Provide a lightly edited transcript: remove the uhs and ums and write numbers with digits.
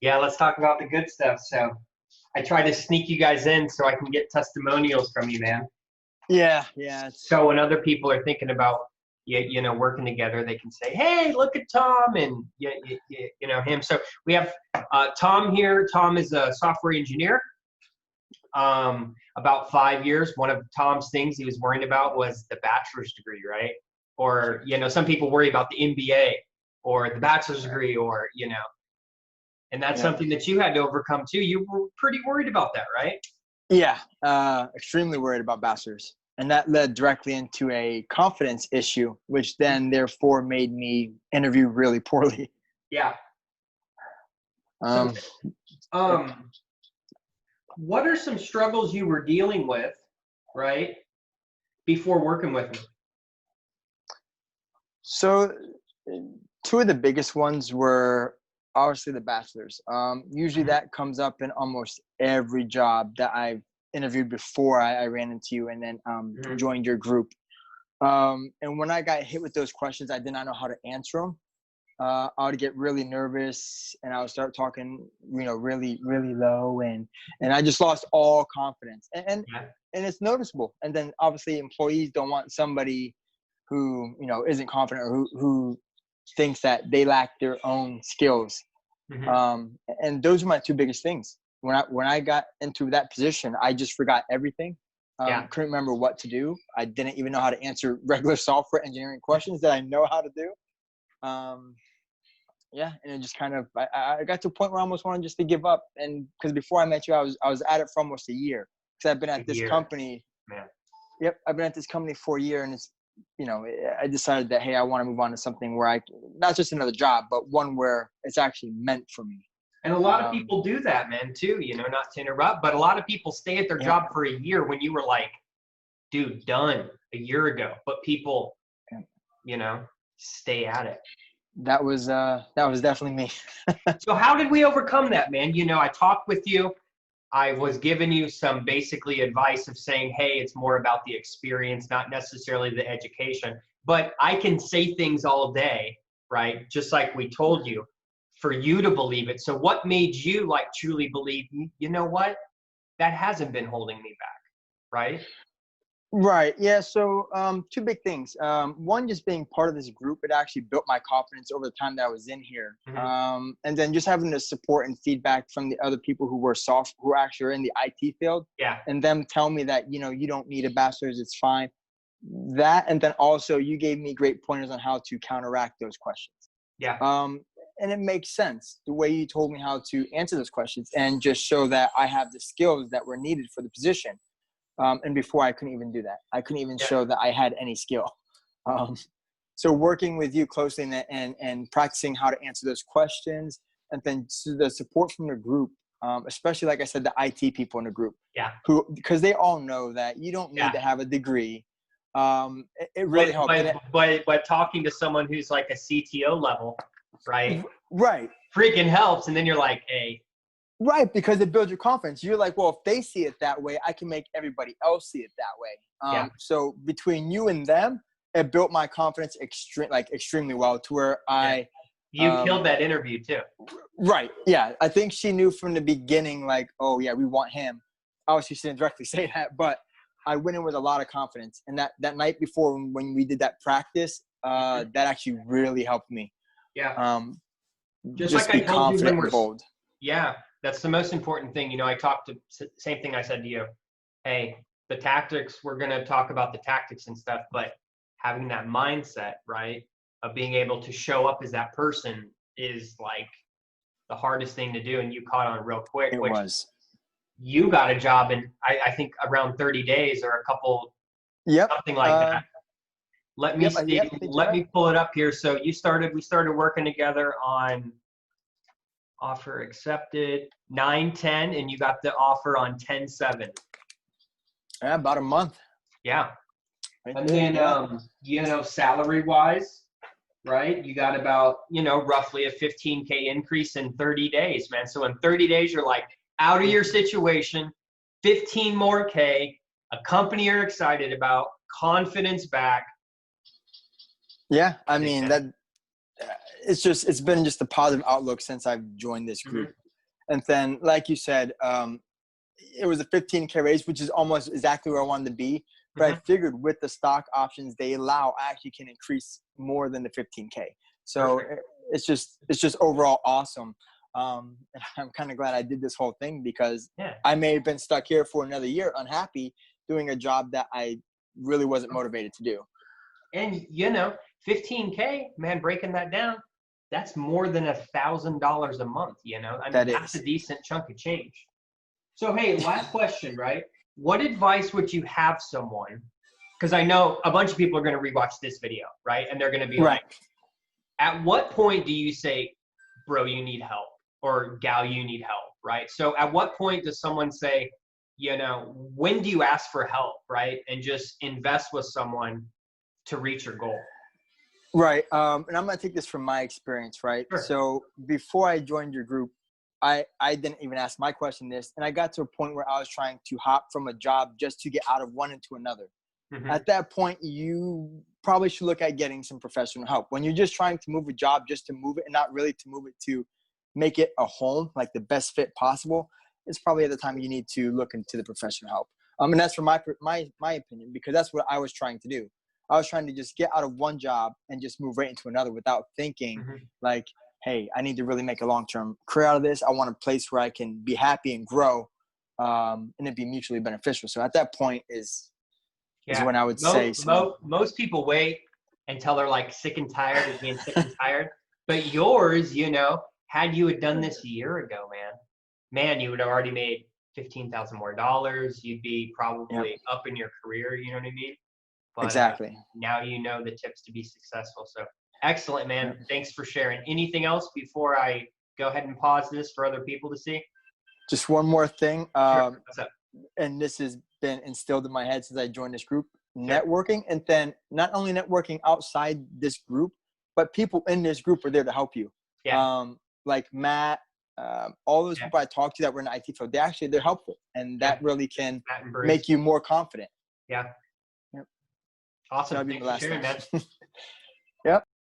Yeah, let's talk about the good stuff. So I try to sneak you guys in so I can get testimonials from you, man. Yeah, yeah. So when other people are thinking about working together, they can say, "Hey, look at Tom," and him. So we have Tom here. Tom is a software engineer. About 5 years. One of Tom's things he was worried about was the bachelor's degree, right? Or some people worry about the MBA or the bachelor's degree, or and that's something that you had to overcome too. You were pretty worried about that, right? Yeah, extremely worried about bachelor's. And that led directly into a confidence issue, which then therefore made me interview really poorly. Yeah. What are some struggles you were dealing with, right, before working with me? So two of the biggest ones were obviously the bachelor's. Usually that comes up in almost every job that I've interviewed before I ran into you and then joined your group. And when I got hit with those questions, I did not know how to answer them. I would get really nervous and I would start talking, really, really low. And I just lost all confidence. And it's noticeable. And then obviously employees don't want somebody who, isn't confident or who thinks that they lack their own skills. And those are my two biggest things. When I got into that position, I just forgot everything. Couldn't remember what to do. I didn't even know how to answer regular software engineering questions that I know how to do. And it just kind of, I got to a point where I almost wanted just to give up. And because before I met you, I was at it for almost a year. Because I've been at this company. Man. Yep, I've been at this company for a year, and it's, I decided that, hey, I want to move on to something where not just another job, but one where it's actually meant for me. And a lot of people do that, man, too, not to interrupt, but a lot of people stay at their job for a year when you were like, dude, done a year ago. But people, stay at it. That was definitely me. So how did we overcome that, man? I talked with you. I was giving you some basically advice of saying, hey, it's more about the experience, not necessarily the education. But I can say things all day, right? Just like we told you, for you to believe it. So what made you truly believe, you know what? That hasn't been holding me back, right? Right. Yeah. So two big things. One, just being part of this group, it actually built my confidence over the time that I was in here. And then just having the support and feedback from the other people who actually are in the IT field. Yeah. And them tell me that, you don't need a bachelor's, it's fine. That, and then also you gave me great pointers on how to counteract those questions. Yeah. And it makes sense the way you told me how to answer those questions and just show that I have the skills that were needed for the position. And before I couldn't even do that. I couldn't even show that I had any skill. So working with you closely and practicing how to answer those questions, and then the support from the group, especially, like I said, the IT people in the group, because they all know that you don't need to have a degree. It really helped. But talking to someone who's like a CTO level, right? Right. Freaking helps. And then you're like, hey. Right, because it builds your confidence. You're like, well, if they see it that way, I can make everybody else see it that way. So between you and them, it built my confidence extremely well to where You killed that interview too. Right, yeah. I think she knew from the beginning, like, oh, yeah, we want him. Obviously, she didn't directly say that, but I went in with a lot of confidence. And that night before when we did that practice, that actually really helped me. Yeah. Just like I told you when we're bold. Yeah. That's the most important thing. I talked to same thing I said to you. Hey, the tactics, we're going to talk about the tactics and stuff, but having that mindset, right, of being able to show up as that person is like the hardest thing to do. And you caught on real quick. It was. You got a job in, I think, around 30 days or a couple, something like that. Let me let me pull it up here. So we started working together on offer accepted 9/10, and you got the offer on 10/7. Yeah, about a month. Yeah. And then, salary wise, right? You got about, roughly a 15K increase in 30 days, man. So in 30 days, you're like out of your situation, 15 more K, a company you're excited about, confidence back. Yeah. I mean, it's been just a positive outlook since I've joined this group. Mm-hmm. And then, like you said, it was a 15K raise, which is almost exactly where I wanted to be. But I figured with the stock options they allow, I actually can increase more than the 15K. So it's just overall awesome. And I'm kind of glad I did this whole thing because I may have been stuck here for another year, unhappy, doing a job that I really wasn't motivated to do. And 15K, man, breaking that down, that's more than $1,000 a month. I mean, that's a decent chunk of change. So, hey, last question, right? What advice would you have someone? Because I know a bunch of people are going to rewatch this video, right? And they're going to be like, at what point do you say, bro, you need help, or gal, you need help, right? So at what point does someone say, when do you ask for help, right? And just invest with someone to reach your goal. Right. And I'm going to take this from my experience, right? Sure. So before I joined your group, I didn't even ask my question this. And I got to a point where I was trying to hop from a job just to get out of one into another. Mm-hmm. At that point, you probably should look at getting some professional help. When you're just trying to move a job just to move it and not really to move it to make it a home, like the best fit possible, it's probably at the time you need to look into the professional help. And that's from my opinion, because that's what I was trying to do. I was trying to just get out of one job and just move right into another without thinking like, hey, I need to really make a long-term career out of this. I want a place where I can be happy and grow and it be mutually beneficial. So at that point is when I would say. Most people wait until they're like sick and tired of being sick and tired. But yours, had you had done this a year ago, man, you would have already made $15,000 more. You'd be probably up in your career. You know what I mean? But, exactly. Now you know the tips to be successful. So excellent, man. Thanks for sharing. Anything else before I go ahead and pause this for other people to see? Just one more thing. Sure. What's up? And this has been instilled in my head since I joined this group. Networking, and then not only networking outside this group, but people in this group are there to help you. Yeah. Like Matt, all those people I talked to that were in the IT field, they're helpful, and that really can make you more confident. Yeah. Awesome. Thanks for sharing, man.